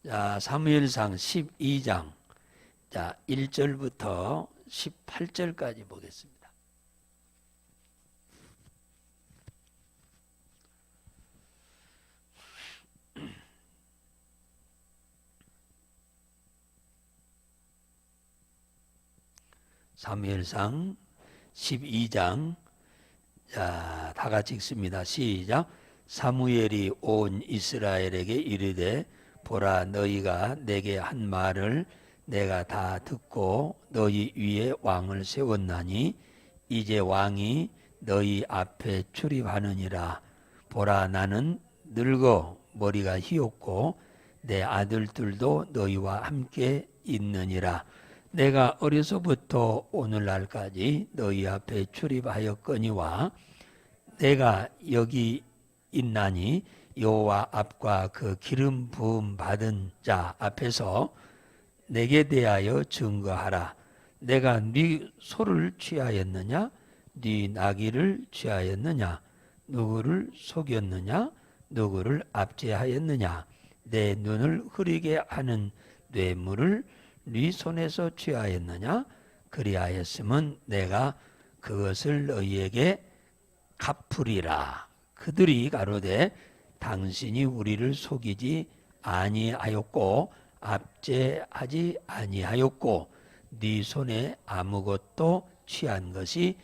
자, 사무엘상 12장 자, 1절부터 18절까지 보겠습니다. 사무엘상 12장 자, 다 같이 읽습니다. 시작. 사무엘이 온 이스라엘에게 이르되 보라, 너희가 내게 한 말을 내가 다 듣고 너희 위에 왕을 세웠나니 이제 왕이 너희 앞에 출입하느니라. 보라, 나는 늙어 머리가 희었고 내 아들들도 너희와 함께 있느니라. 내가 어려서부터 오늘날까지 너희 앞에 출입하였거니와 내가 여기 있나니 여호와 앞과 그 기름 부음 받은 자 앞에서 내게 대하여 증거하라. 내가 네 소를 취하였느냐? 네 나귀를 취하였느냐? 누구를 속였느냐? 누구를 압제하였느냐? 내 눈을 흐리게 하는 뇌물을 네 손에서 취하였느냐? 그리하였으면 내가 그것을 너희에게 갚으리라. 그들이 가로되 당신이 우리를 속이지 아니하였고 압제하지 아니하였고 네 손에 아무것도 취한 것이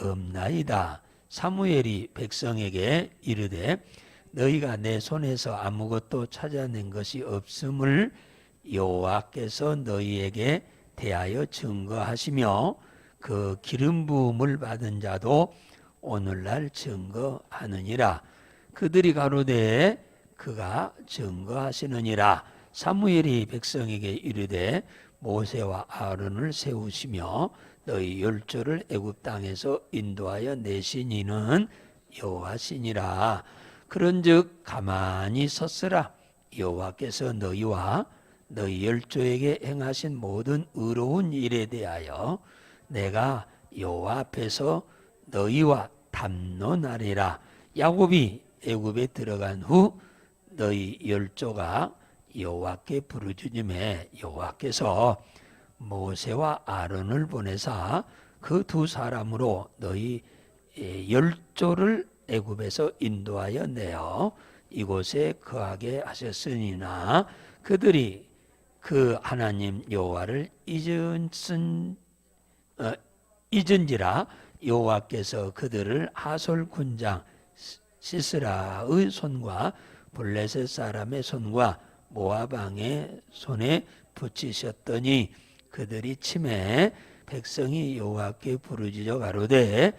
없나이다. 사무엘이 백성에게 이르되 너희가 내 손에서 아무것도 찾아낸 것이 없음을 여호와께서 너희에게 대하여 증거하시며 그 기름 부음을 받은 자도 오늘날 증거하느니라. 그들이 가로되 그가 증거하시느니라. 사무엘이 백성에게 이르되 모세와 아론을 세우시며 너희 열조를 애굽 땅에서 인도하여 내신 이는 여호와시니라. 그런즉 가만히 섰으라. 여호와께서 너희와 너희 열조에게 행하신 모든 의로운 일에 대하여 내가 여호와 앞에서 너희와 담론하리라. 야곱이 애굽에 들어간 후 너희 열조가 여호와께 부르짖음에 여호와께서 모세와 아론을 보내사 그 두 사람으로 너희 열조를 애굽에서 인도하여 내어 이곳에 거하게 하셨으니나 그들이 그 하나님 여호와를 잊은지라 여호와께서 그들을 하솔 군장 시스라의 손과 블레셋 사람의 손과 모압 왕의 손에 붙이셨더니 그들이 치매 백성이 여호와께 부르짖어 가로되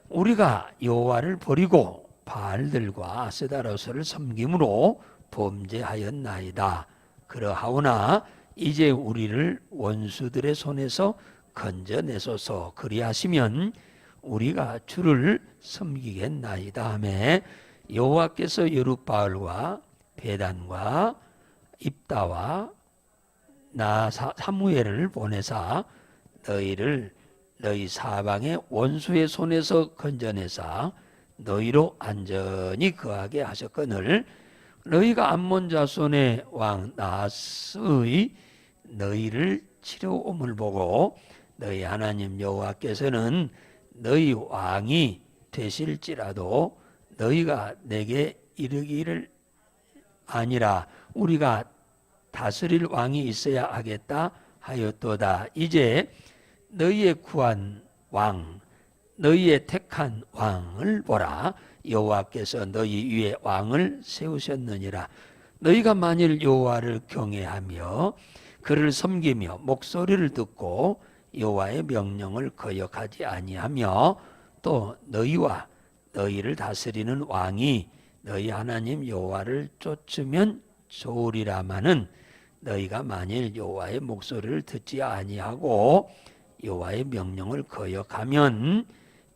우리가 여호와를 버리고 바알들과 아스다로스를 섬김으로 범죄하였나이다. 그러하오나 이제 우리를 원수들의 손에서 건져내소서. 그리하시면 우리가 주를 섬기겠나이다 하매 여호와께서 여룻바알과 베단과 입다와 사무엘을 보내사 너희를 너희 사방의 원수의 손에서 건져내사 너희로 안전히 거하게 하셨거늘 너희가 암몬 자손의 왕 나하스의 너희를 치러옴을 보고 너희 하나님 여호와께서는 너희 왕이 되실지라도 너희가 내게 이르기를 아니라 우리가 다스릴 왕이 있어야 하겠다 하였도다. 이제 너희의 구한 왕, 너희의 택한 왕을 보라. 여호와께서 너희 위에 왕을 세우셨느니라. 너희가 만일 여호와를 경외하며 그를 섬기며 목소리를 듣고 여호와의 명령을 거역하지 아니하며 또 너희와 너희를 다스리는 왕이 너희 하나님 여호와를 쫓으면 좋으리라마는 너희가 만일 여호와의 목소리를 듣지 아니하고 여호와의 명령을 거역하면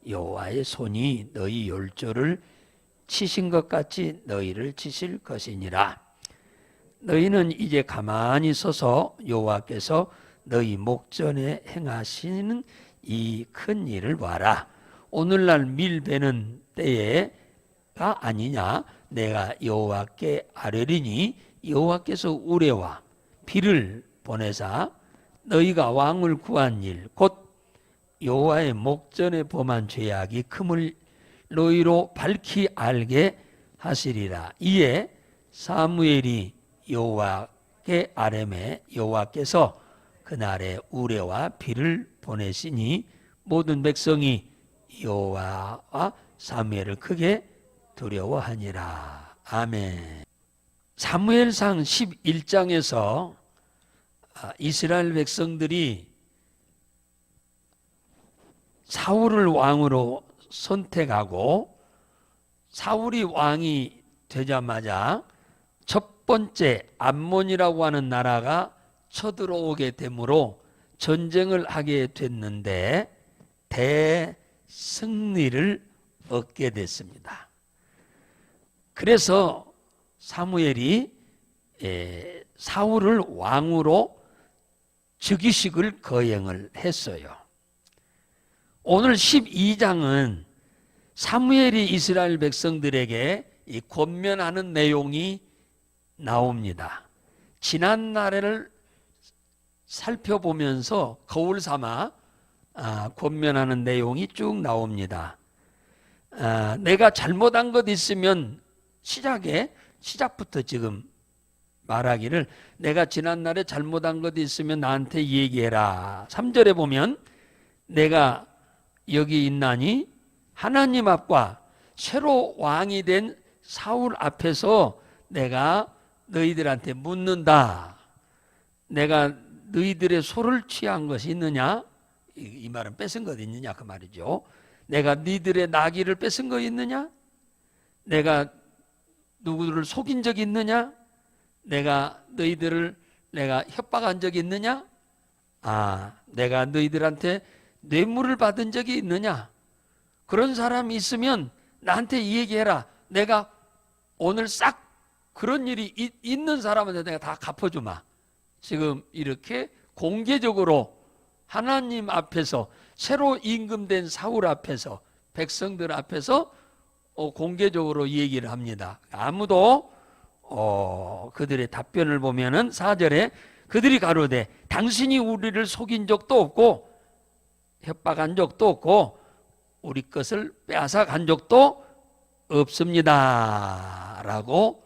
여호와의 손이 너희 열조를 치신 것 같이 너희를 치실 것이니라. 너희는 이제 가만히 서서 여호와께서 너희 목전에 행하시는 이 큰 일을 봐라. 오늘날 밀 베는 때가 아니냐. 내가 여호와께 아뢰리니 여호와께서 우레와 비를 보내사 너희가 왕을 구한 일 곧 여호와의 목전에 범한 죄악이 큼을 너희로 밝히 알게 하시리라. 이에 사무엘이 여호와께 아뢰매 여호와께서 그날에 우레와 비를 보내시니 모든 백성이 여호와와 사무엘을 크게 두려워하니라. 아멘. 사무엘상 11장에서 이스라엘 백성들이 사울을 왕으로 선택하고 사울이 왕이 되자마자 첫 번째 암몬이라고 하는 나라가 쳐들어오게 되므로 전쟁을 하게 됐는데 대승리를 얻게 됐습니다. 그래서 사무엘이 사울을 왕으로 즉위식을 거행을 했어요. 오늘 12장은 사무엘이 이스라엘 백성들에게 이 권면하는 내용이 나옵니다. 지난 날을 살펴보면서 거울 삼아 권면하는 내용이 쭉 나옵니다. 내가 잘못한 것 있으면 시작부터 지금 말하기를 내가 지난날에 잘못한 것 있으면 나한테 얘기해라. 3절에 보면 내가 여기 있나니 하나님 앞과 새로 왕이 된 사울 앞에서 내가 너희들한테 묻는다. 내가 너희들의 소를 취한 것이 있느냐? 이 말은 뺏은 것 있느냐 그 말이죠. 내가 너희들의 나귀를 뺏은 거 있느냐? 내가 누구를 속인 적이 있느냐? 내가 너희들을 내가 협박한 적이 있느냐? 내가 너희들한테 뇌물을 받은 적이 있느냐? 그런 사람이 있으면 나한테 이 얘기해라. 내가 오늘 싹 그런 일이 있는 사람한테 내가 다 갚아주마. 지금 이렇게 공개적으로 하나님 앞에서 새로 임금된 사울 앞에서 백성들 앞에서 공개적으로 얘기를 합니다. 아무도 그들의 답변을 보면은 4절에 그들이 가로되 당신이 우리를 속인 적도 없고 협박한 적도 없고 우리 것을 빼앗아 간 적도 없습니다 라고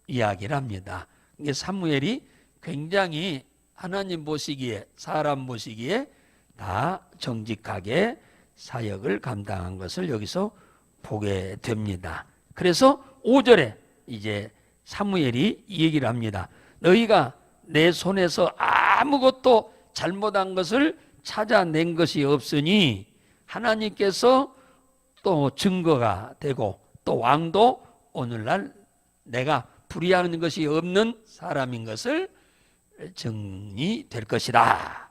이야기를 합니다. 이게 사무엘이 굉장히 하나님 보시기에 사람 보시기에 다 정직하게 사역을 감당한 것을 여기서 보게 됩니다. 그래서 5절에 이제 사무엘이 이 얘기를 합니다. 너희가 내 손에서 아무것도 잘못한 것을 찾아낸 것이 없으니 하나님께서 또 증거가 되고 또 왕도 오늘날 내가 불의하는 것이 없는 사람인 것을 증언될 것이다.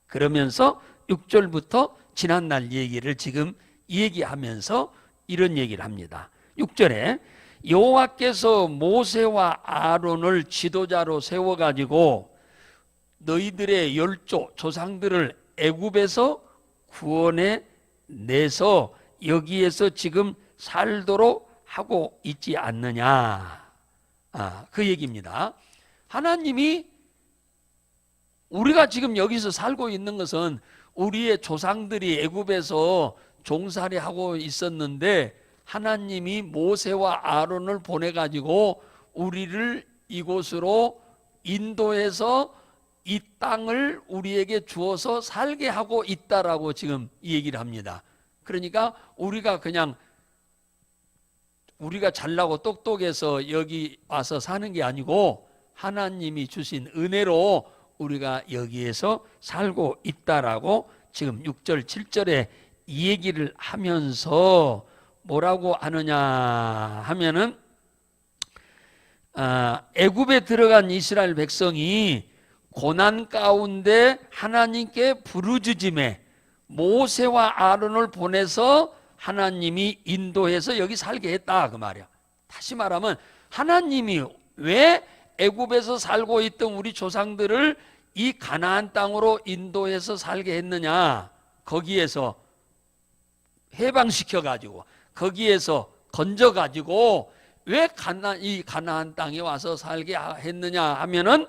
그러면서 6절부터 지난날 얘기를 지금 얘기하면서 이런 얘기를 합니다. 6절에 여호와께서 모세와 아론을 지도자로 세워가지고 너희들의 열조 조상들을 애굽에서 구원해 내서 여기에서 지금 살도록 하고 있지 않느냐. 그 얘기입니다. 하나님이 우리가 지금 여기서 살고 있는 것은 우리의 조상들이 애굽에서 종살이 하고 있었는데 하나님이 모세와 아론을 보내가지고 우리를 이곳으로 인도해서 이 땅을 우리에게 주어서 살게 하고 있다라고 지금 이 얘기를 합니다. 그러니까 우리가 그냥 우리가 잘나고 똑똑해서 여기 와서 사는 게 아니고 하나님이 주신 은혜로 우리가 여기에서 살고 있다라고 지금 6절 7절에 이 얘기를 하면서 뭐라고 하느냐 하면은 애굽에 들어간 이스라엘 백성이 고난 가운데 하나님께 부르짖음에 모세와 아론을 보내서 하나님이 인도해서 여기 살게 했다 그 말이야. 다시 말하면 하나님이 왜 애굽에서 살고 있던 우리 조상들을 이 가나안 땅으로 인도해서 살게 했느냐? 거기에서 해방시켜 가지고 거기에서 건져 가지고 왜 이 가나안 땅에 와서 살게 했느냐 하면은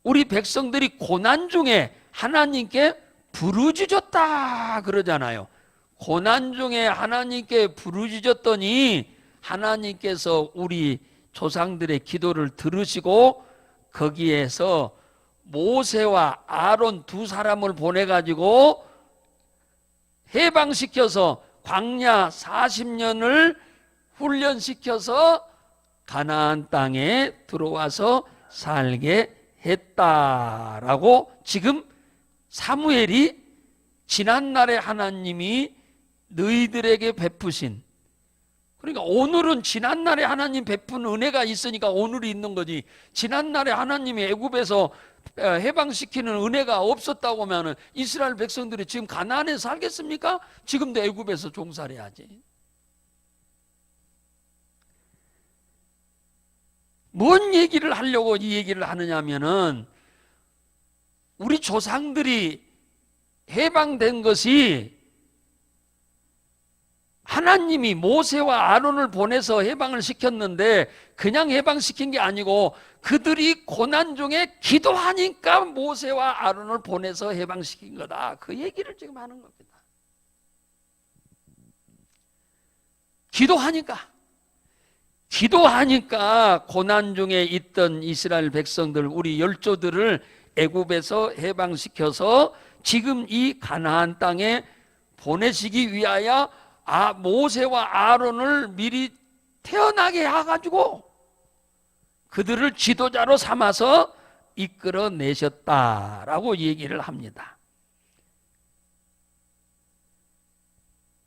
우리 백성들이 고난 중에 하나님께 부르짖었다 그러잖아요. 고난 중에 하나님께 부르짖었더니 하나님께서 우리 조상들의 기도를 들으시고 거기에서 모세와 아론 두 사람을 보내가지고 해방시켜서 광야 40년을 훈련시켜서 가나안 땅에 들어와서 살게 했다라고 지금 사무엘이 지난날에 하나님이 너희들에게 베푸신, 그러니까 오늘은 지난날에 하나님 베푼 은혜가 있으니까 오늘이 있는 거지, 지난날에 하나님이 애굽에서 해방시키는 은혜가 없었다고 하면 이스라엘 백성들이 지금 가나안에 살겠습니까? 지금도 애굽에서 종살해야지. 뭔 얘기를 하려고 이 얘기를 하느냐 하면은 우리 조상들이 해방된 것이 하나님이 모세와 아론을 보내서 해방을 시켰는데 그냥 해방시킨 게 아니고 그들이 고난 중에 기도하니까 모세와 아론을 보내서 해방시킨 거다. 그 얘기를 지금 하는 겁니다. 기도하니까 고난 중에 있던 이스라엘 백성들, 우리 열조들을 애굽에서 해방시켜서 지금 이 가나안 땅에 보내시기 위하여 모세와 아론을 미리 태어나게 해가지고 그들을 지도자로 삼아서 이끌어내셨다라고 얘기를 합니다.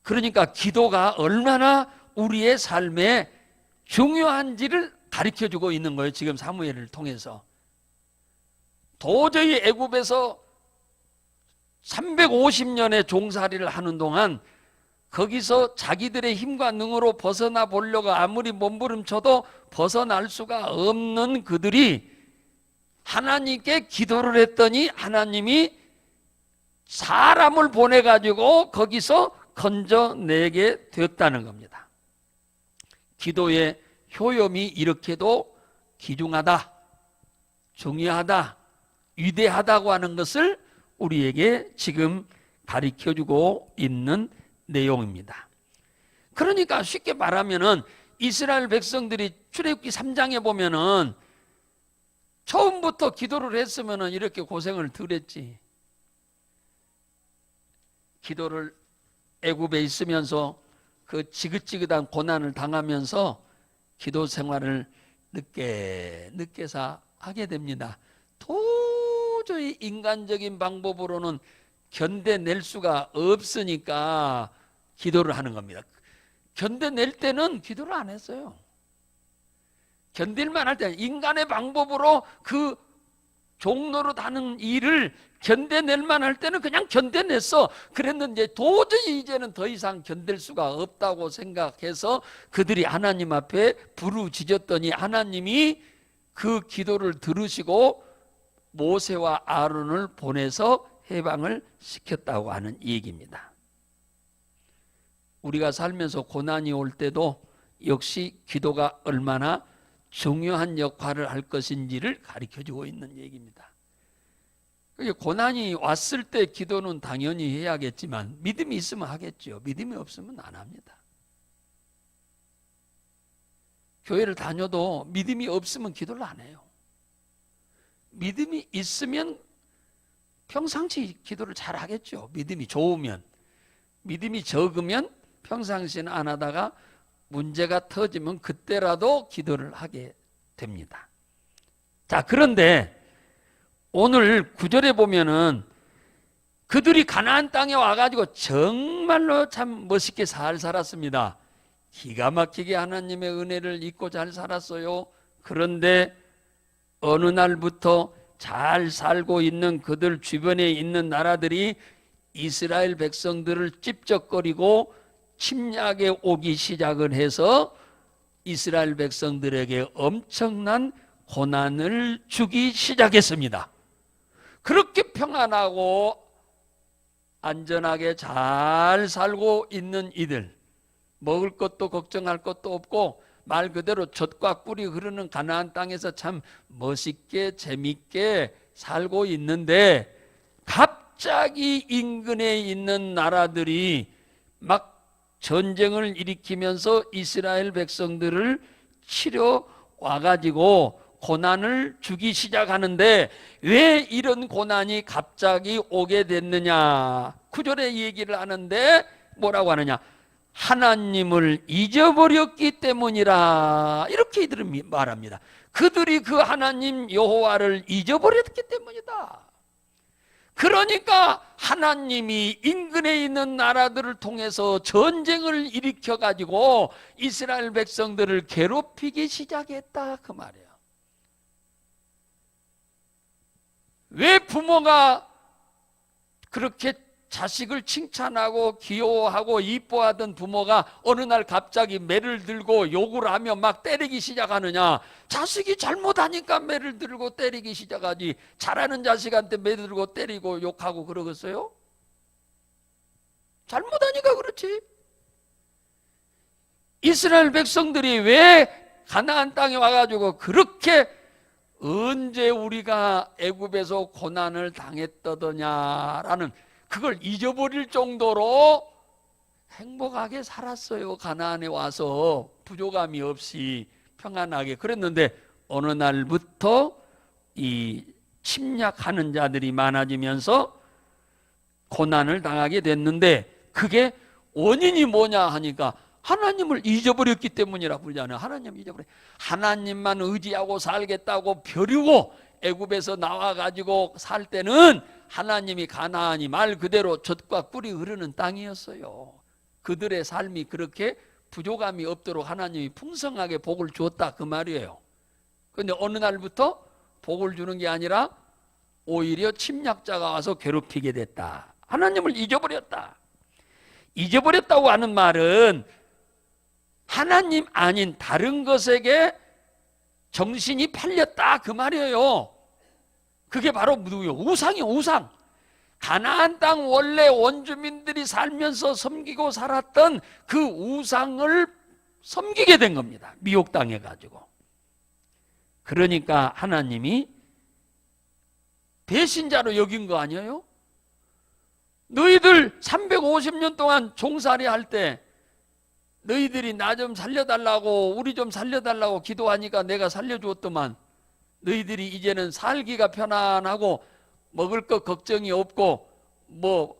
그러니까 기도가 얼마나 우리의 삶에 중요한지를 가르쳐주고 있는 거예요. 지금 사무엘을 통해서. 도저히 애굽에서 350년의 종살이를 하는 동안 거기서 자기들의 힘과 능으로 벗어나 보려고 아무리 몸부림쳐도 벗어날 수가 없는 그들이 하나님께 기도를 했더니 하나님이 사람을 보내가지고 거기서 건져내게 되었다는 겁니다. 기도의 효험이 이렇게도 귀중하다, 중요하다, 위대하다고 하는 것을 우리에게 지금 가르쳐주고 있는 내용입니다. 그러니까 쉽게 말하면은 이스라엘 백성들이 출애굽기 3장에 보면은 처음부터 기도를 했으면은 이렇게 고생을 덜 했지. 기도를 애굽에 있으면서 그 지긋지긋한 고난을 당하면서 기도 생활을 늦게서 하게 됩니다. 도저히 인간적인 방법으로는 견뎌낼 수가 없으니까 기도를 하는 겁니다. 견뎌낼 때는 기도를 안 했어요. 견딜만 할 때는 인간의 방법으로 그 종로로 하는 일을 견뎌낼만 할 때는 그냥 견뎌냈어. 그랬는데 도저히 이제는 더 이상 견딜 수가 없다고 생각해서 그들이 하나님 앞에 부르짖었더니 하나님이 그 기도를 들으시고 모세와 아론을 보내서 해방을 시켰다고 하는 얘기입니다. 우리가 살면서 고난이 올 때도 역시 기도가 얼마나 중요한 역할을 할 것인지를 가르쳐주고 있는 얘기입니다. 고난이 왔을 때 기도는 당연히 해야겠지만 믿음이 있으면 하겠죠. 믿음이 없으면 안 합니다. 교회를 다녀도 믿음이 없으면 기도를 안 해요. 믿음이 있으면 평상시 기도를 잘 하겠죠. 믿음이 좋으면. 믿음이 적으면 평상시는 안 하다가 문제가 터지면 그때라도 기도를 하게 됩니다. 자, 그런데 오늘 9절에 보면은 그들이 가나안 땅에 와가지고 정말로 참 멋있게 잘 살았습니다. 기가 막히게 하나님의 은혜를 잊고 잘 살았어요. 그런데 어느 날부터 잘 살고 있는 그들 주변에 있는 나라들이 이스라엘 백성들을 찝적거리고 침략에 오기 시작을 해서 이스라엘 백성들에게 엄청난 고난을 주기 시작했습니다. 그렇게 평안하고 안전하게 잘 살고 있는 이들, 먹을 것도 걱정할 것도 없고 말 그대로 젖과 꿀이 흐르는 가나안 땅에서 참 멋있게 재밌게 살고 있는데 갑자기 인근에 있는 나라들이 막 전쟁을 일으키면서 이스라엘 백성들을 치러 와가지고 고난을 주기 시작하는데 왜 이런 고난이 갑자기 오게 됐느냐? 9절에 얘기를 하는데 뭐라고 하느냐? 하나님을 잊어버렸기 때문이라, 이렇게 이들은 말합니다. 그들이 그 하나님 여호와를 잊어버렸기 때문이다. 그러니까 하나님이 인근에 있는 나라들을 통해서 전쟁을 일으켜 가지고 이스라엘 백성들을 괴롭히기 시작했다, 그 말이에요. 왜 부모가 그렇게 자식을 칭찬하고 귀여워하고 이뻐하던 부모가 어느 날 갑자기 매를 들고 욕을 하며 막 때리기 시작하느냐? 자식이 잘못하니까 매를 들고 때리기 시작하지, 잘하는 자식한테 매 들고 때리고 욕하고 그러겠어요? 잘못하니까 그렇지. 이스라엘 백성들이 왜 가나안 땅에 와가지고 그렇게 언제 우리가 애굽에서 고난을 당했더냐라는 그걸 잊어버릴 정도로 행복하게 살았어요. 가나안에 와서 부족함이 없이 평안하게 그랬는데 어느 날부터 이 침략하는 자들이 많아지면서 고난을 당하게 됐는데 그게 원인이 뭐냐 하니까 하나님을 잊어버렸기 때문이라 부르잖아요. 하나님 잊어버려. 하나님만 의지하고 살겠다고 벼르고 애굽에서 나와가지고 살 때는 하나님이 가나안이 말 그대로 젖과 꿀이 흐르는 땅이었어요. 그들의 삶이 그렇게 부족함이 없도록 하나님이 풍성하게 복을 주었다, 그 말이에요. 그런데 어느 날부터 복을 주는 게 아니라 오히려 침략자가 와서 괴롭히게 됐다. 하나님을 잊어버렸다. 잊어버렸다고 하는 말은 하나님 아닌 다른 것에게 정신이 팔렸다, 그 말이에요. 그게 바로 누구요? 우상이요, 우상. 가나안 땅 원래 원주민들이 살면서 섬기고 살았던 그 우상을 섬기게 된 겁니다. 미혹당해 가지고. 그러니까 하나님이 배신자로 여긴 거 아니에요? 너희들 350년 동안 종살이 할 때 너희들이 나 좀 살려달라고, 우리 좀 살려달라고 기도하니까 내가 살려주었더만 너희들이 이제는 살기가 편안하고 먹을 것 걱정이 없고 뭐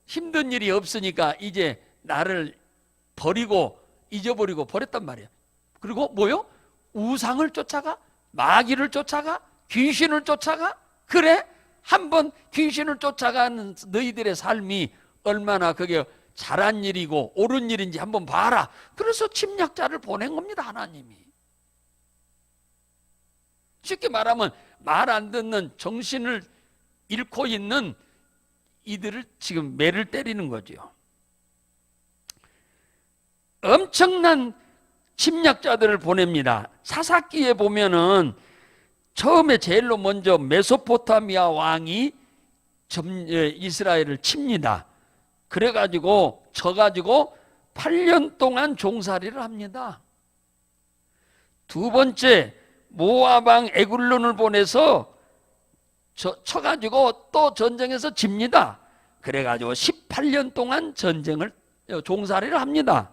힘든 일이 없으니까 이제 나를 버리고 잊어버리고 버렸단 말이야. 그리고 뭐요? 우상을 쫓아가? 마귀를 쫓아가? 귀신을 쫓아가? 그래? 한번 귀신을 쫓아가는 너희들의 삶이 얼마나 그게 잘한 일이고 옳은 일인지 한번 봐라. 그래서 침략자를 보낸 겁니다, 하나님이. 쉽게 말하면 말 안 듣는, 정신을 잃고 있는 이들을 지금 매를 때리는 거죠. 엄청난 침략자들을 보냅니다. 사사기에 보면은 처음에 제일로 먼저 메소포타미아 왕이 이스라엘을 칩니다. 그래가지고 져가지고 8년 동안 종살이를 합니다. 두 번째 모압 왕 에글론을 보내서 쳐가지고 또 전쟁에서 집니다. 그래가지고 18년 동안 종살이를 합니다.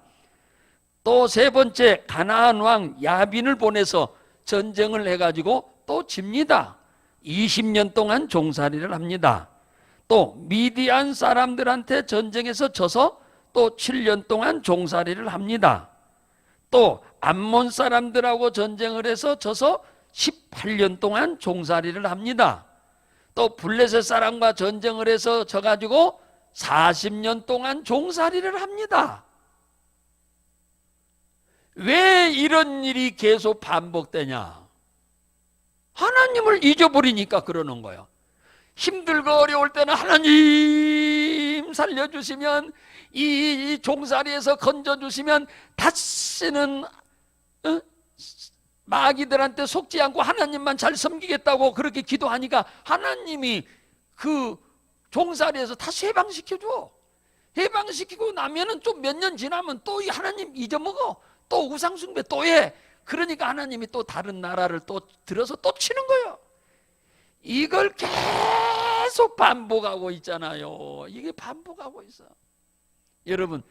또 세 번째 가나안 왕 야빈을 보내서 전쟁을 해가지고 또 집니다. 20년 동안 종살이를 합니다. 또 미디안 사람들한테 전쟁에서 져서 또 7년 동안 종살이를 합니다. 또 암몬 사람들하고 전쟁을 해서 져서 18년 동안 종살이를 합니다. 또 블레셋 사람과 전쟁을 해서 져가지고 40년 동안 종살이를 합니다. 왜 이런 일이 계속 반복되냐? 하나님을 잊어버리니까 그러는 거예요. 힘들고 어려울 때는 하나님 살려주시면, 이 종살이에서 건져주시면 다시는 마귀들한테 속지 않고 하나님만 잘 섬기겠다고 그렇게 기도하니까 하나님이 그 종살이에서 다시 해방시켜줘. 해방시키고 나면은 좀 몇 년 지나면 또 이 하나님 잊어먹어. 또 우상숭배 또 해. 그러니까 하나님이 또 다른 나라를 또 들어서 또 치는 거예요. 이걸 계속 반복하고 있잖아요. 이게 반복하고 있어. 여러분,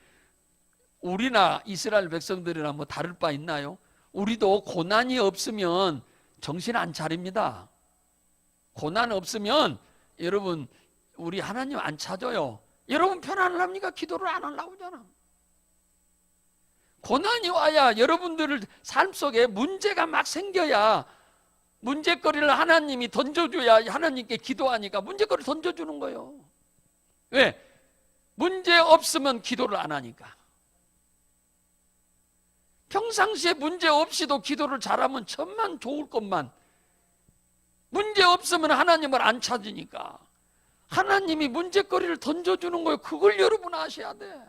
우리나 이스라엘 백성들이나 뭐 다를 바 있나요? 우리도 고난이 없으면 정신 안 차립니다. 고난 없으면 여러분 우리 하나님 안 찾아요. 여러분 편안합니까? 기도를 안 하려고 하잖아. 고난이 와야 여러분들 삶 속에 문제가 막 생겨야 문제거리를 하나님이 던져줘야 하나님께 기도하니까 문제거리를 던져주는 거예요. 왜? 문제 없으면 기도를 안 하니까. 평상시에 문제 없이도 기도를 잘하면 천만 좋을 것만, 문제 없으면 하나님을 안 찾으니까 하나님이 문제거리를 던져주는 거예요. 그걸 여러분 아셔야 돼.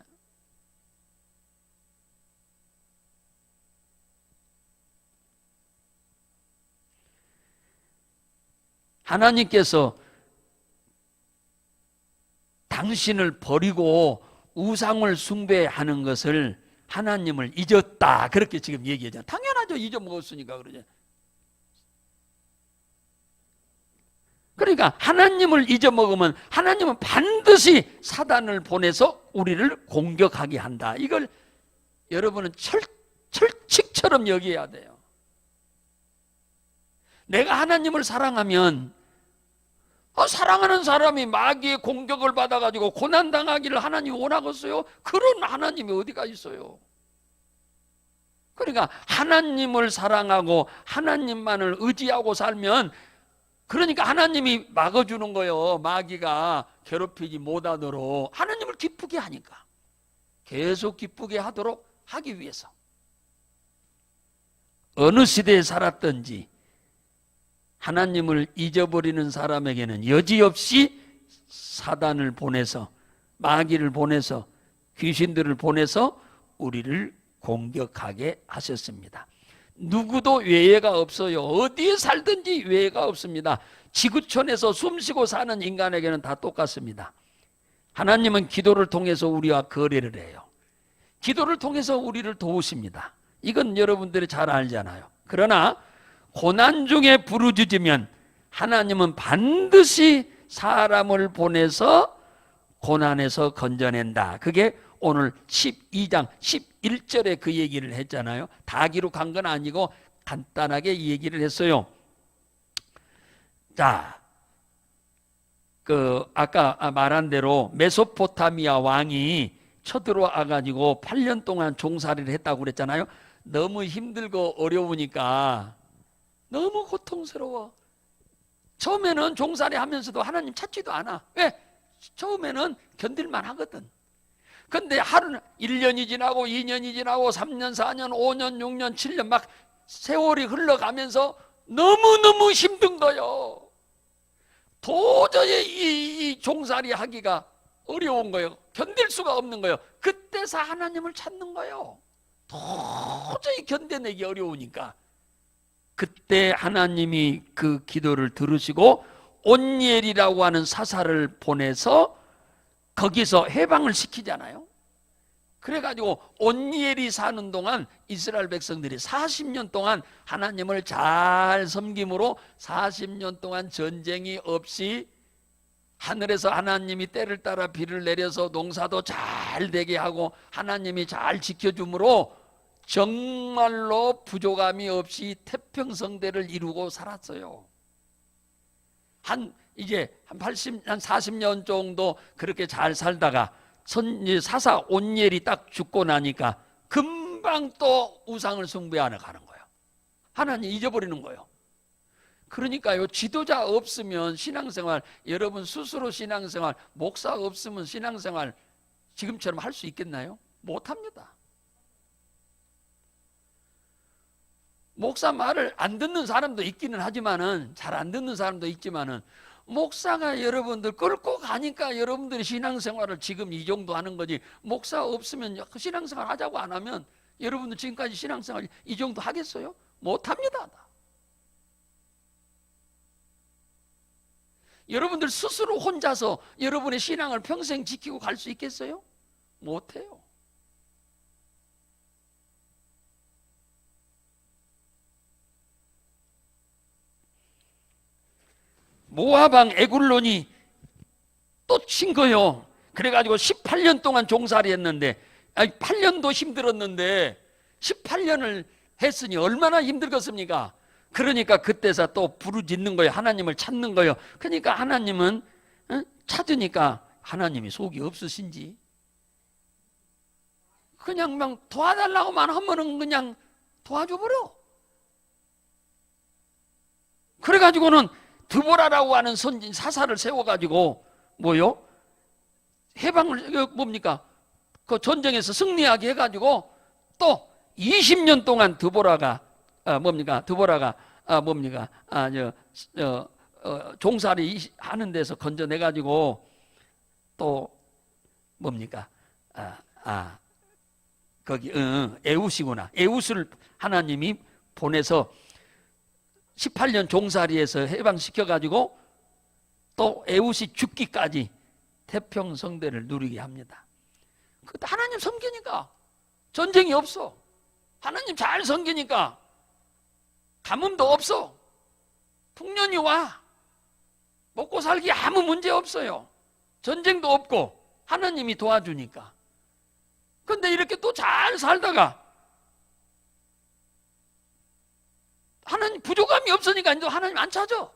하나님께서 당신을 버리고 우상을 숭배하는 것을 하나님을 잊었다, 그렇게 지금 얘기하잖아요. 당연하죠. 잊어먹었으니까 그러죠. 그러니까 하나님을 잊어먹으면 하나님은 반드시 사단을 보내서 우리를 공격하게 한다. 이걸 여러분은 철칙처럼 여겨야 돼요. 내가 하나님을 사랑하면 사랑하는 사람이 마귀의 공격을 받아가지고 고난당하기를 하나님이 원하겠어요? 그런 하나님이 어디가 있어요? 그러니까 하나님을 사랑하고 하나님만을 의지하고 살면, 그러니까 하나님이 막아주는 거예요. 마귀가 괴롭히지 못하도록 하나님을 기쁘게 하니까, 계속 기쁘게 하도록 하기 위해서. 어느 시대에 살았든지 하나님을 잊어버리는 사람에게는 여지없이 사단을 보내서, 마귀를 보내서, 귀신들을 보내서 우리를 공격하게 하셨습니다. 누구도 외예가 없어요. 어디에 살든지 외예가 없습니다. 지구촌에서 숨쉬고 사는 인간에게는 다 똑같습니다. 하나님은 기도를 통해서 우리와 거래를 해요. 기도를 통해서 우리를 도우십니다. 이건 여러분들이 잘 알잖아요. 그러나 고난 중에 부르짖으면 하나님은 반드시 사람을 보내서 고난에서 건져낸다. 그게 오늘 12장 11절에 그 얘기를 했잖아요. 다 기록한 건 아니고 간단하게 이 얘기를 했어요. 자, 아까 말한 대로 메소포타미아 왕이 쳐들어와 가지고 8년 동안 종살이를 했다고 그랬잖아요. 너무 힘들고 어려우니까 너무 고통스러워. 처음에는 종살이 하면서도 하나님 찾지도 않아. 왜? 처음에는 견딜만 하거든. 근데 하루는 1년이 지나고 2년이 지나고 3년, 4년, 5년, 6년, 7년 막 세월이 흘러가면서 너무너무 힘든 거예요. 도저히 이 종살이 하기가 어려운 거예요. 견딜 수가 없는 거예요. 그때서 하나님을 찾는 거예요. 도저히 견뎌내기 어려우니까. 그때 하나님이 그 기도를 들으시고 온니엘이라고 하는 사사를 보내서 거기서 해방을 시키잖아요. 그래가지고 온니엘이 사는 동안 이스라엘 백성들이 40년 동안 하나님을 잘 섬김으로 40년 동안 전쟁이 없이 하늘에서 하나님이 때를 따라 비를 내려서 농사도 잘 되게 하고 하나님이 잘 지켜주므로 정말로 부족함이 없이 태평성대를 이루고 살았어요. 한 40년 정도 그렇게 잘 살다가 사사 온니엘이 딱 죽고 나니까 금방 또 우상을 숭배하러 가는 거예요. 하나님 잊어버리는 거예요. 그러니까요, 지도자 없으면 신앙생활, 여러분 스스로 신앙생활, 목사 없으면 신앙생활 지금처럼 할 수 있겠나요? 못합니다. 목사 말을 안 듣는 사람도 있기는 하지만은, 잘 안 듣는 사람도 있지만은, 목사가 여러분들 끌고 가니까 여러분들이 신앙생활을 지금 이 정도 하는 거지, 목사 없으면 신앙생활 하자고 안 하면 여러분들 지금까지 신앙생활 이 정도 하겠어요? 못합니다. 여러분들 스스로 혼자서 여러분의 신앙을 평생 지키고 갈 수 있겠어요? 못해요. 모압 왕 에굴론이 또 친 거요. 그래가지고 18년 동안 종살이 했는데, 아니 8년도 힘들었는데 18년을 했으니 얼마나 힘들겠습니까? 그러니까 그때서 또 부르짖는 거예요. 하나님을 찾는 거예요. 그러니까 하나님은 찾으니까 하나님이 속이 없으신지 그냥 막 도와달라고만 하면은 그냥 도와줘버려. 그래가지고는 드보라라고 하는 선진 사사를 세워가지고 뭐요? 해방을 뭡니까? 그 전쟁에서 승리하게 해가지고 또 20년 동안 드보라가 종살이 하는 데서 건져내가지고 또 뭡니까? 거기 에웃이구나. 에웃을 하나님이 보내서 18년 종살이에서 해방시켜가지고 또 에웃이 죽기까지 태평성대를 누리게 합니다. 하나님 섬기니까 전쟁이 없어. 하나님 잘 섬기니까 가뭄도 없어. 풍년이 와. 먹고 살기 아무 문제 없어요. 전쟁도 없고 하나님이 도와주니까. 근데 이렇게 또 잘 살다가 하나님 부족함이 없으니까 이제 하나님 안 찾아.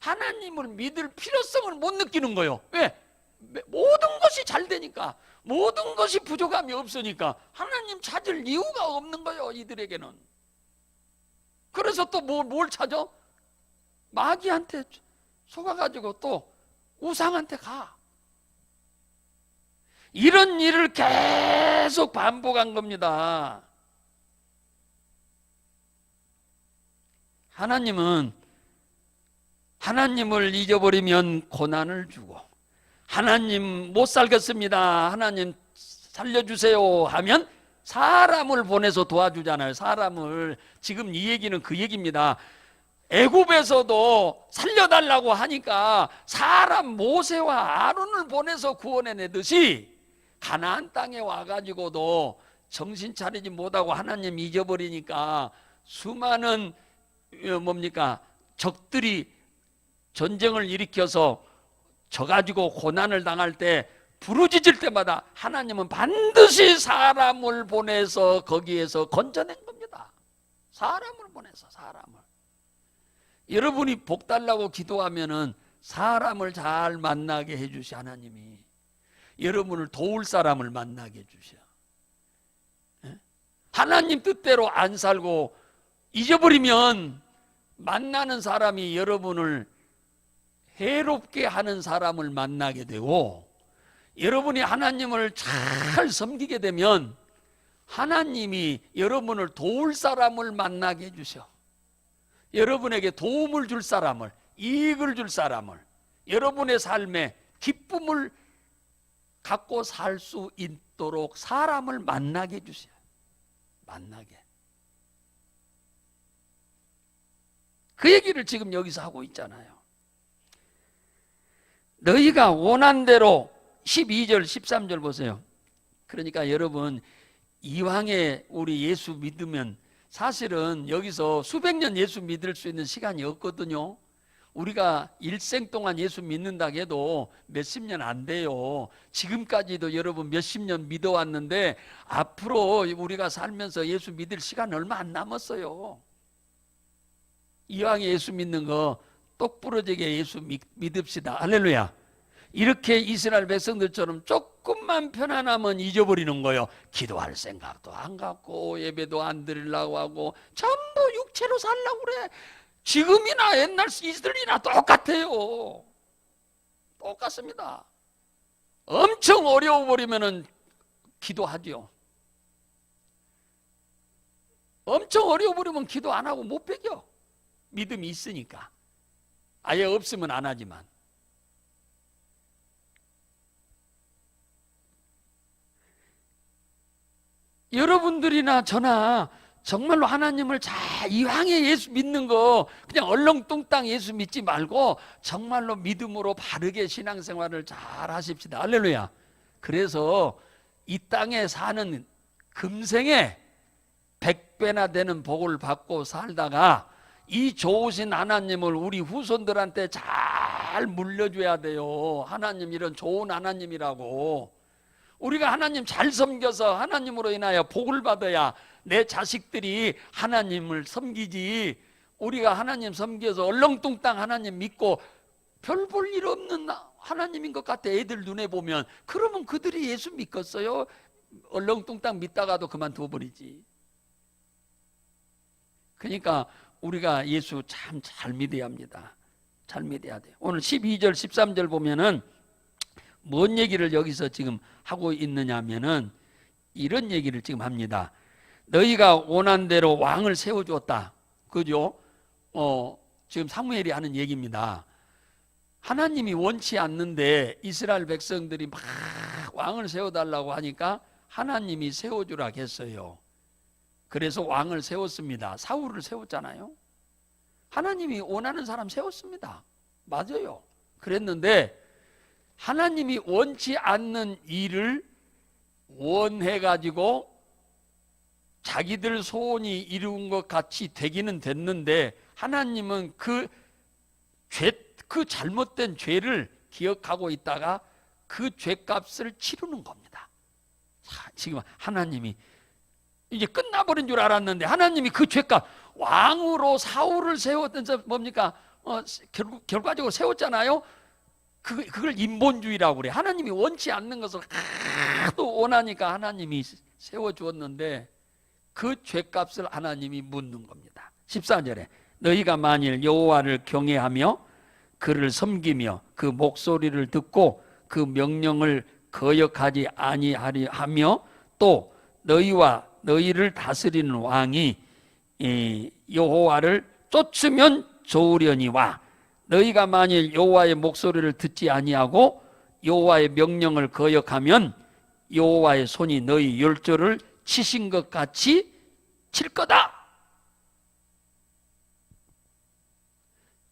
하나님을 믿을 필요성을 못 느끼는 거예요. 왜? 모든 것이 잘 되니까, 모든 것이 부족함이 없으니까 하나님 찾을 이유가 없는 거예요, 이들에게는. 그래서 또 뭘 찾아? 마귀한테 속아가지고 또 우상한테 가. 이런 일을 계속 반복한 겁니다. 하나님은 하나님을 잊어버리면 고난을 주고, 하나님 못 살겠습니다, 하나님 살려주세요 하면 사람을 보내서 도와주잖아요. 사람을. 지금 이 얘기는 그 얘기입니다. 애굽에서도 살려달라고 하니까 사람 모세와 아론을 보내서 구원해내듯이 가나안 땅에 와가지고도 정신 차리지 못하고 하나님 잊어버리니까 수많은 적들이 전쟁을 일으켜서 져가지고 고난을 당할 때 부르짖을 때마다 하나님은 반드시 사람을 보내서 거기에서 건져낸 겁니다. 사람을 보내서 사람을. 여러분이 복 달라고 기도하면은 사람을 잘 만나게 해주시. 하나님이 여러분을 도울 사람을 만나게 해주셔. 하나님 뜻대로 안 살고 잊어버리면 만나는 사람이 여러분을 해롭게 하는 사람을 만나게 되고, 여러분이 하나님을 잘 섬기게 되면 하나님이 여러분을 도울 사람을 만나게 해주셔. 여러분에게 도움을 줄 사람을, 이익을 줄 사람을, 여러분의 삶에 기쁨을 갖고 살 수 있도록 사람을 만나게 해주셔. 만나게. 그 얘기를 지금 여기서 하고 있잖아요. 너희가 원한 대로 12절 13절 보세요. 그러니까 여러분, 이왕에 우리 예수 믿으면 사실은 여기서 수백 년 예수 믿을 수 있는 시간이 없거든요. 우리가 일생 동안 예수 믿는다 해도 몇십 년 안 돼요. 지금까지도 여러분 몇십 년 믿어왔는데 앞으로 우리가 살면서 예수 믿을 시간 얼마 안 남았어요. 이왕에 예수 믿는 거 똑부러지게 예수 믿읍시다. 할렐루야. 이렇게 이스라엘 백성들처럼 조금만 편안하면 잊어버리는 거예요. 기도할 생각도 안 갖고 예배도 안 드리려고 하고 전부 육체로 살려고 그래. 지금이나 옛날 이스라엘이나 똑같아요. 똑같습니다. 엄청 어려워버리면은 기도하죠. 엄청 어려워버리면 기도 안 하고 못 배겨. 믿음이 있으니까. 아예 없으면 안 하지만. 여러분들이나 저나 정말로 하나님을 잘 이왕에 예수 믿는 거 그냥 얼렁뚱땅 예수 믿지 말고 정말로 믿음으로 바르게 신앙생활을 잘 하십시다. 할렐루야. 그래서 이 땅에 사는 금생에 100배나 되는 복을 받고 살다가 이 좋으신 하나님을 우리 후손들한테 잘 물려줘야 돼요. 하나님 이런 좋은 하나님이라고. 우리가 하나님 잘 섬겨서 하나님으로 인하여 복을 받아야 내 자식들이 하나님을 섬기지. 우리가 하나님 섬겨서 얼렁뚱땅 하나님 믿고 별 볼 일 없는 하나님인 것 같아 애들 눈에 보면. 그러면 그들이 예수 믿겠어요? 얼렁뚱땅 믿다가도 그만둬 버리지. 그러니까 우리가 예수 참 잘 믿어야 합니다. 잘 믿어야 돼요. 오늘 12절 13절 보면은 뭔 얘기를 여기서 지금 하고 있느냐 하면은 이런 얘기를 지금 합니다. 너희가 원한 대로 왕을 세워주었다. 그죠? 지금 사무엘이 하는 얘기입니다. 하나님이 원치 않는데 이스라엘 백성들이 막 왕을 세워달라고 하니까 하나님이 세워주라 했어요. 그래서 왕을 세웠습니다. 사울을 세웠잖아요. 하나님이 원하는 사람 세웠습니다. 맞아요. 그랬는데 하나님이 원치 않는 일을 원해가지고 자기들 소원이 이룬 것 같이 되기는 됐는데 하나님은 그 잘못된 죄를 기억하고 있다가 그 죄값을 치르는 겁니다. 자, 지금 하나님이 이제 끝나버린 줄 알았는데 하나님이 그 죄값, 왕으로 사울을 세웠던 뭡니까? 결과적으로 세웠잖아요. 그걸 인본주의라고 그래. 하나님이 원치 않는 것을 하도 원하니까 하나님이 세워주었는데 그 죄값을 하나님이 묻는 겁니다. 14절에 너희가 만일 여호와를 경외하며 그를 섬기며 그 목소리를 듣고 그 명령을 거역하지 아니하려 하며 또 너희와 너희를 다스리는 왕이 여호와를 쫓으면 좋으려니와 너희가 만일 여호와의 목소리를 듣지 아니하고 여호와의 명령을 거역하면 여호와의 손이 너희 열조를 치신 것 같이 칠 거다.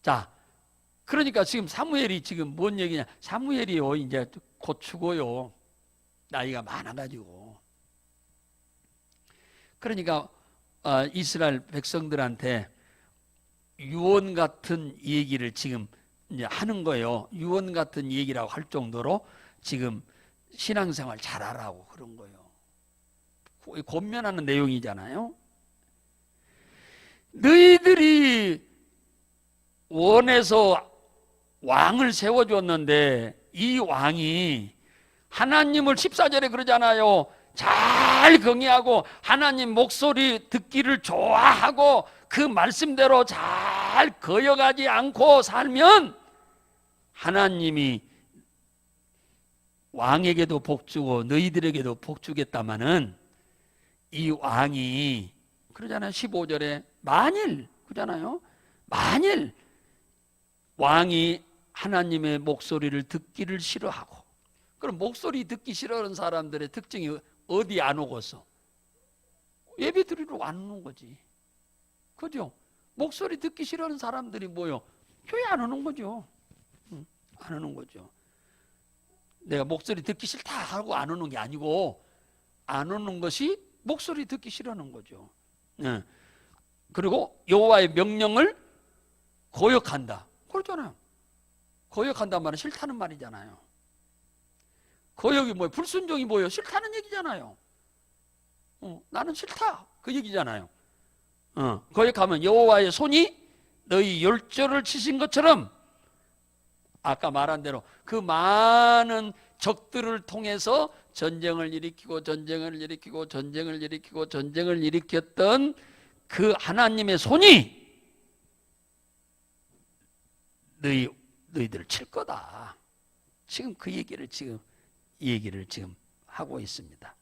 자, 그러니까 지금 사무엘이 지금 뭔 얘기냐? 사무엘이요 이제 곧 죽어요. 나이가 많아가지고. 그러니까 이스라엘 백성들한테 유언 같은 얘기를 지금 이제 하는 거예요. 유언 같은 얘기라고 할 정도로 지금 신앙생활 잘하라고 그런 거예요. 권면하는 내용이잖아요. 너희들이 원해서 왕을 세워줬는데 이 왕이 하나님을 14절에 그러잖아요. 잘 경외하고 하나님 목소리 듣기를 좋아하고 그 말씀대로 잘 거역하지 않고 살면 하나님이 왕에게도 복 주고 너희들에게도 복 주겠다마는 이 왕이 그러잖아요. 15절에 만일 그러잖아요. 만일 왕이 하나님의 목소리를 듣기를 싫어하고, 그럼 목소리 듣기 싫어하는 사람들의 특징이 어디 안 오겠어? 예배 드리러 안 오는 거지. 그죠? 목소리 듣기 싫어하는 사람들이 뭐요? 교회 안 오는 거죠. 안 오는 거죠. 내가 목소리 듣기 싫다 하고 안 오는 게 아니고 안 오는 것이 목소리 듣기 싫어하는 거죠. 그리고 여호와의 명령을 거역한다. 그렇잖아요. 거역한단 말은 싫다는 말이잖아요. 거역이 뭐예요? 불순종이 뭐예요? 싫다는 얘기잖아요. 나는 싫다 그 얘기잖아요. 거역하면 여호와의 손이 너희 열조를 치신 것처럼 아까 말한 대로 그 많은 적들을 통해서 전쟁을 일으키고 전쟁을 일으키고 전쟁을 일으키고 전쟁을 일으켰던 그 하나님의 손이 너희들을 칠 거다. 지금 그 얘기를 지금 하고 있습니다.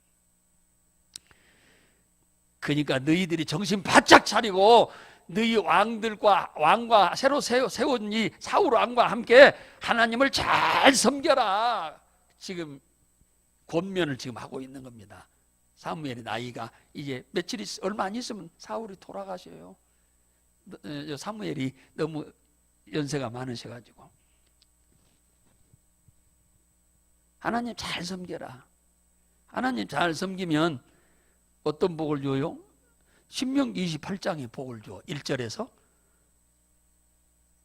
그러니까 너희들이 정신 바짝 차리고 너희 왕과 새로 세운 이 사울 왕과 함께 하나님을 잘 섬겨라. 지금 권면을 지금 하고 있는 겁니다. 사무엘의 나이가 이제 얼마 안 있으면 사울이 돌아가셔요. 사무엘이 너무 연세가 많으셔가지고 하나님 잘 섬겨라. 하나님 잘 섬기면 어떤 복을 줘요? 신명기 28장에 복을 줘. 1절에서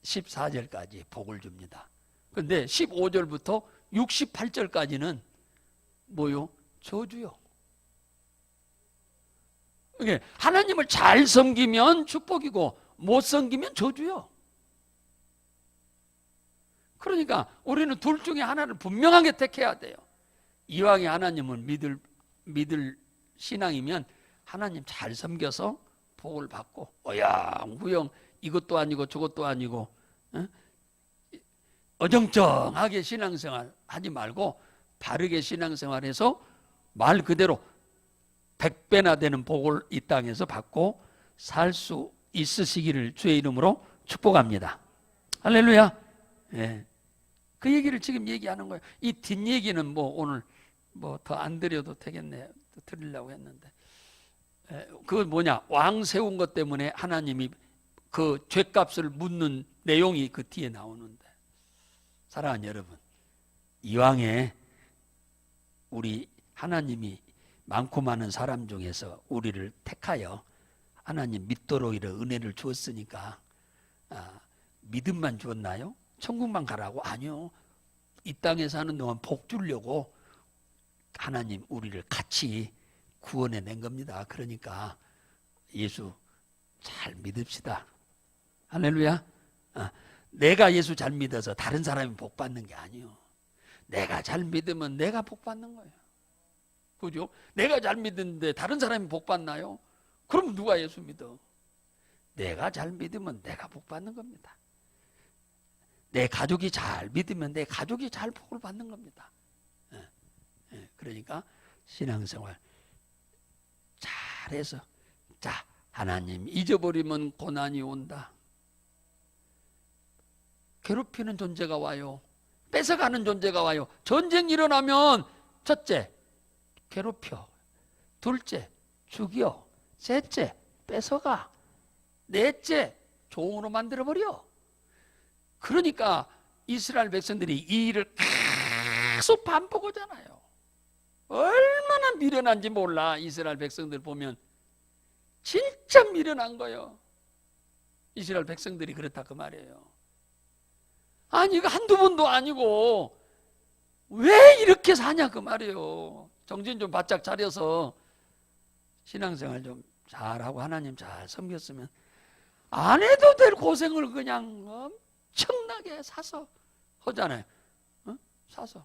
14절까지 복을 줍니다. 그런데 15절부터 68절까지는 뭐요? 저주요. 하나님을 잘 섬기면 축복이고 못 섬기면 저주요. 그러니까 우리는 둘 중에 하나를 분명하게 택해야 돼요. 이왕에 하나님을 믿을 신앙이면 하나님 잘 섬겨서 복을 받고 어영부영 이것도 아니고 저것도 아니고 어정쩡하게 신앙생활 하지 말고 바르게 신앙생활해서 말 그대로 100배나 되는 복을 이 땅에서 받고 살 수 있으시기를 주의 이름으로 축복합니다. 할렐루야. 예. 그 얘기를 지금 얘기하는 거예요. 이 뒷얘기는 뭐 오늘 뭐 더 안 드려도 되겠네요. 드리려고 했는데. 그건 뭐냐? 왕 세운 것 때문에 하나님이 그 죄값을 묻는 내용이 그 뒤에 나오는데, 사랑하는 여러분, 이왕에 우리 하나님이 많고 많은 사람 중에서 우리를 택하여 하나님 믿도록 이런 은혜를 주었으니까 믿음만 주었나요? 천국만 가라고? 아니요. 이 땅에 사는 동안 복 주려고 하나님 우리를 같이 구원해 낸 겁니다. 그러니까 예수 잘 믿읍시다. 할렐루야. 내가 예수 잘 믿어서 다른 사람이 복 받는 게 아니요. 내가 잘 믿으면 내가 복 받는 거예요. 그죠? 내가 잘 믿는데 다른 사람이 복 받나요? 그럼 누가 예수 믿어? 내가 잘 믿으면 내가 복 받는 겁니다. 내 가족이 잘 믿으면 내 가족이 잘 복을 받는 겁니다. 그러니까 신앙생활 잘해서, 자, 하나님 잊어버리면 고난이 온다. 괴롭히는 존재가 와요. 뺏어가는 존재가 와요. 전쟁이 일어나면 첫째, 괴롭혀. 둘째, 죽여. 셋째, 뺏어가. 넷째, 종으로 만들어버려. 그러니까 이스라엘 백성들이 이 일을 계속 반복하잖아요. 얼마나 미련한지 몰라. 이스라엘 백성들 보면 진짜 미련한 거예요. 이스라엘 백성들이 그렇다 그 말이에요. 아니 이거 한두 번도 아니고 왜 이렇게 사냐 그 말이에요. 정신 좀 바짝 차려서 신앙생활 좀 잘하고 하나님 잘 섬겼으면 안 해도 될 고생을 그냥 엄청나게 사서 하잖아요. 사서.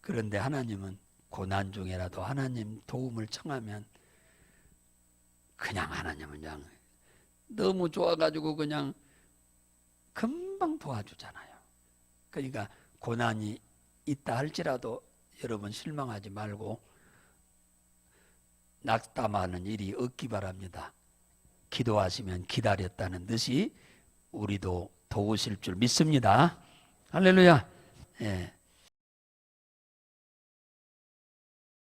그런데 하나님은 고난 중에라도 하나님 도움을 청하면 그냥 하나님은 그냥 너무 좋아가지고 그냥 금방 도와주잖아요. 그러니까 고난이 있다 할지라도 여러분 실망하지 말고 낙담하는 일이 없기 바랍니다. 기도하시면 기다렸다는 듯이 우리도 도우실 줄 믿습니다. 할렐루야. 예.